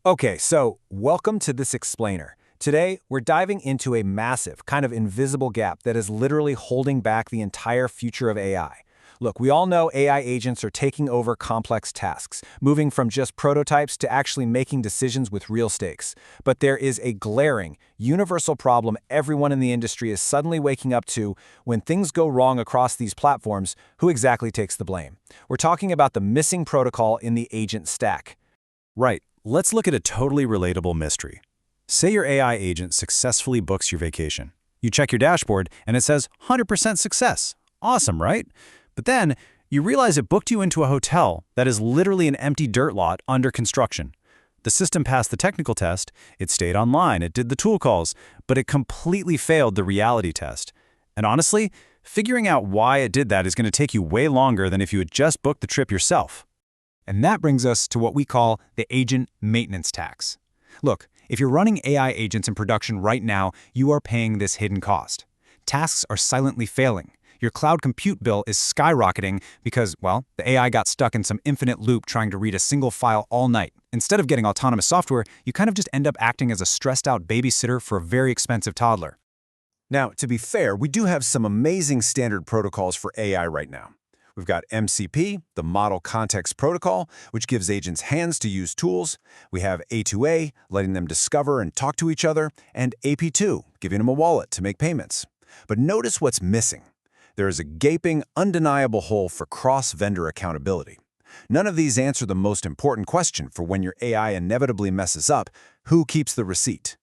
Okay, so welcome to this explainer. Today, we're diving into a massive, kind of invisible gap that is literally holding back the entire future of AI. Look, we all know AI agents are taking over complex tasks, moving from just prototypes to actually making decisions with real stakes. But there is a glaring, universal problem everyone in the industry is suddenly waking up to. When things go wrong across these platforms, who exactly takes the blame? We're talking about the missing protocol in the agent stack. Right, let's look at a totally relatable mystery. Say your AI agent successfully books your vacation. You check your dashboard and it says 100% success. Awesome, right? But then you realize it booked you into a hotel that is literally an empty dirt lot under construction. The system passed the technical test, it stayed online, it did the tool calls, but it completely failed the reality test. And honestly, figuring out why it did that is going to take you way longer than if you had just booked the trip yourself. And that brings us to what we call the agent maintenance tax. Look, if you're running AI agents in production right now, you are paying this hidden cost. Tasks are silently failing. Your cloud compute bill is skyrocketing because, well, the AI got stuck in some infinite loop trying to read a single file all night. Instead of getting autonomous software, you kind of just end up acting as a stressed-out babysitter for a very expensive toddler. Now, to be fair, we do have some amazing standard protocols for AI right now. We've got MCP, the Model Context Protocol, which gives agents hands to use tools. We have A2A, letting them discover and talk to each other, and AP2, giving them a wallet to make payments. But notice what's missing. There is a gaping, undeniable hole for cross-vendor accountability. None of these answer the most important question for when your AI inevitably messes up: who keeps the receipt?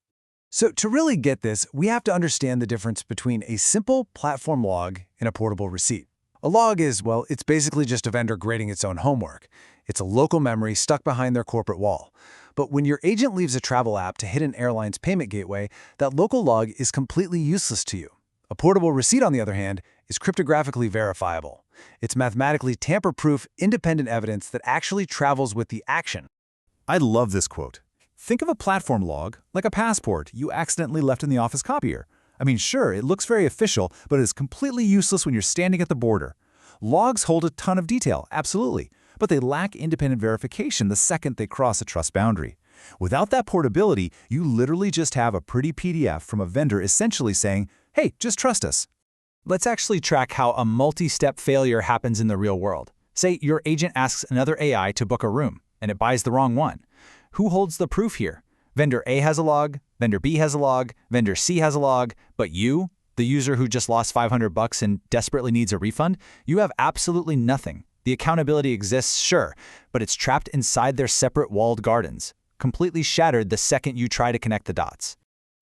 So to really get this, we have to understand the difference between a simple platform log and a portable receipt. A log is, well, it's basically just a vendor grading its own homework. It's a local memory stuck behind their corporate wall. But when your agent leaves a travel app to hit an airline's payment gateway, that local log is completely useless to you. A portable receipt, on the other hand, is cryptographically verifiable. It's mathematically tamper-proof, independent evidence that actually travels with the action. I love this quote. Think of a platform log like a passport you accidentally left in the office copier. I mean, sure, it looks very official, but it is completely useless when you're standing at the border. Logs hold a ton of detail, absolutely, but they lack independent verification the second they cross a trust boundary. Without that portability, you literally just have a pretty PDF from a vendor essentially saying, hey, just trust us. Let's actually track how a multi-step failure happens in the real world. Say your agent asks another AI to book a room, and it buys the wrong one. Who holds the proof here? Vendor A has a log, vendor B has a log, vendor C has a log, but you, the user who just lost $500 and desperately needs a refund, you have absolutely nothing. The accountability exists, sure, but it's trapped inside their separate walled gardens, completely shattered the second you try to connect the dots.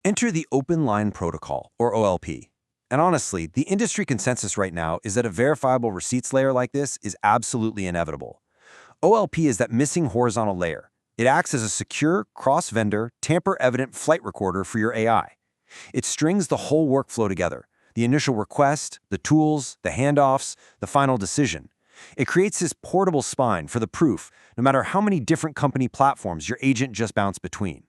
Enter the Open Line Protocol, or OLP. And honestly, the industry consensus right now is that a verifiable receipts layer like this is absolutely inevitable. OLP is that missing horizontal layer. It acts as a secure, cross-vendor, tamper-evident flight recorder for your AI. It strings the whole workflow together: the initial request, the tools, the handoffs, the final decision. It creates this portable spine for the proof, no matter how many different company platforms your agent just bounced between.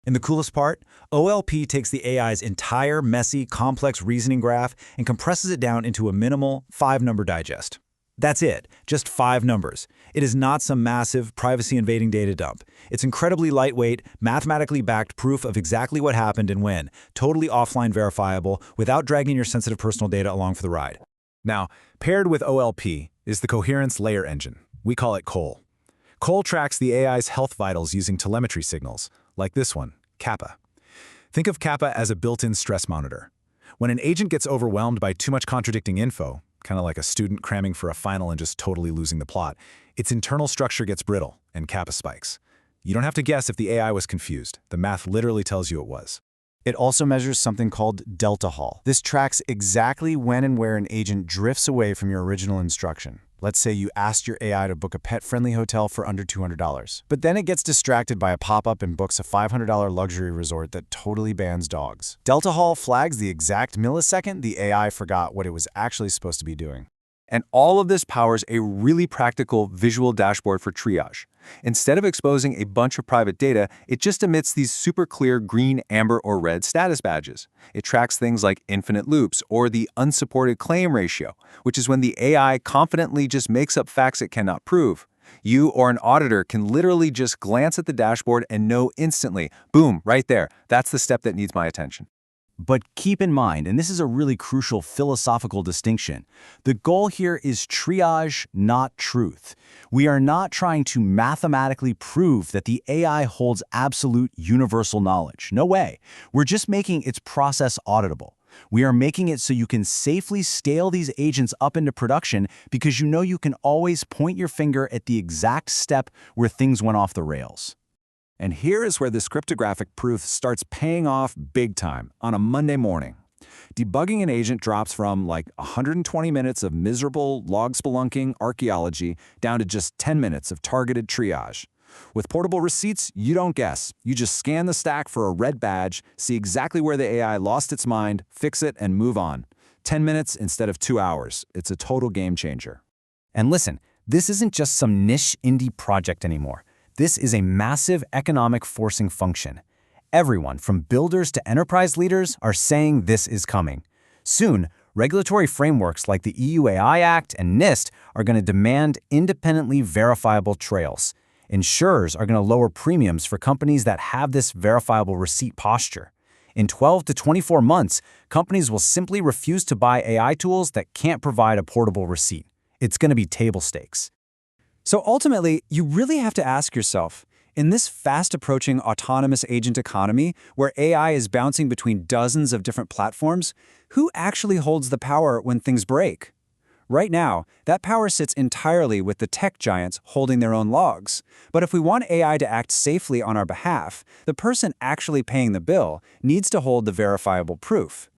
And the coolest part? OLP takes the AI's entire messy, complex reasoning graph and compresses it down into a minimal 5-number digest. That's it, just 5 numbers. It is not some massive, privacy-invading data dump. It's incredibly lightweight, mathematically backed proof of exactly what happened and when, totally offline verifiable, without dragging your sensitive personal data along for the ride. Now, paired with OLP is the Coherence Layer Engine. We call it COL. COL tracks the AI's health vitals using telemetry signals, like this one, Kappa. Think of Kappa as a built-in stress monitor. When an agent gets overwhelmed by too much contradicting info, kind of like a student cramming for a final and just totally losing the plot, its internal structure gets brittle and Kappa spikes. You don't have to guess if the AI was confused. The math literally tells you it was. It also measures something called delta Hall. This tracks exactly when and where an agent drifts away from your original instruction. Let's say you asked your AI to book a pet-friendly hotel for under $200. But then it gets distracted by a pop-up and books a $500 luxury resort that totally bans dogs. Delta Hall flags the exact millisecond the AI forgot what it was actually supposed to be doing. And all of this powers a really practical visual dashboard for triage. Instead of exposing a bunch of private data, it just emits these super clear green, amber, or red status badges. It tracks things like infinite loops or the unsupported claim ratio, which is when the AI confidently just makes up facts it cannot prove. You or an auditor can literally just glance at the dashboard and know instantly, boom, right there, that's the step that needs my attention. But keep in mind, and this is a really crucial philosophical distinction, the goal here is triage, not truth. We are not trying to mathematically prove that the AI holds absolute universal knowledge. No way. We're just making its process auditable. We are making it so you can safely scale these agents up into production because you know you can always point your finger at the exact step where things went off the rails. And here is where this cryptographic proof starts paying off big time on a Monday morning. Debugging an agent drops from like 120 minutes of miserable log spelunking archaeology down to just 10 minutes of targeted triage. With portable receipts, you don't guess. You just scan the stack for a red badge, see exactly where the AI lost its mind, fix it, and move on. 10 minutes instead of 2 hours. It's a total game changer. And listen, this isn't just some niche indie project anymore. This is a massive economic forcing function. Everyone, from builders to enterprise leaders, are saying this is coming. Soon, regulatory frameworks like the EU AI Act and NIST are going to demand independently verifiable trails. Insurers are going to lower premiums for companies that have this verifiable receipt posture. In 12 to 24 months, companies will simply refuse to buy AI tools that can't provide a portable receipt. It's going to be table stakes. So ultimately, you really have to ask yourself, in this fast-approaching autonomous agent economy where AI is bouncing between dozens of different platforms, who actually holds the power when things break? Right now, that power sits entirely with the tech giants holding their own logs. But if we want AI to act safely on our behalf, the person actually paying the bill needs to hold the verifiable proof.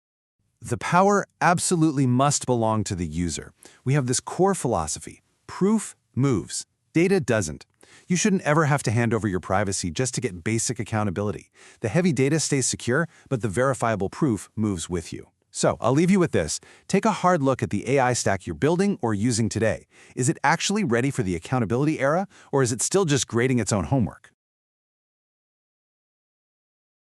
The power absolutely must belong to the user. We have this core philosophy: proof moves, data doesn't. You shouldn't ever have to hand over your privacy just to get basic accountability. The heavy data stays secure, but the verifiable proof moves with you. So I'll leave you with this. Take a hard look at the AI stack you're building or using today. Is it actually ready for the accountability era, or is it still just grading its own homework?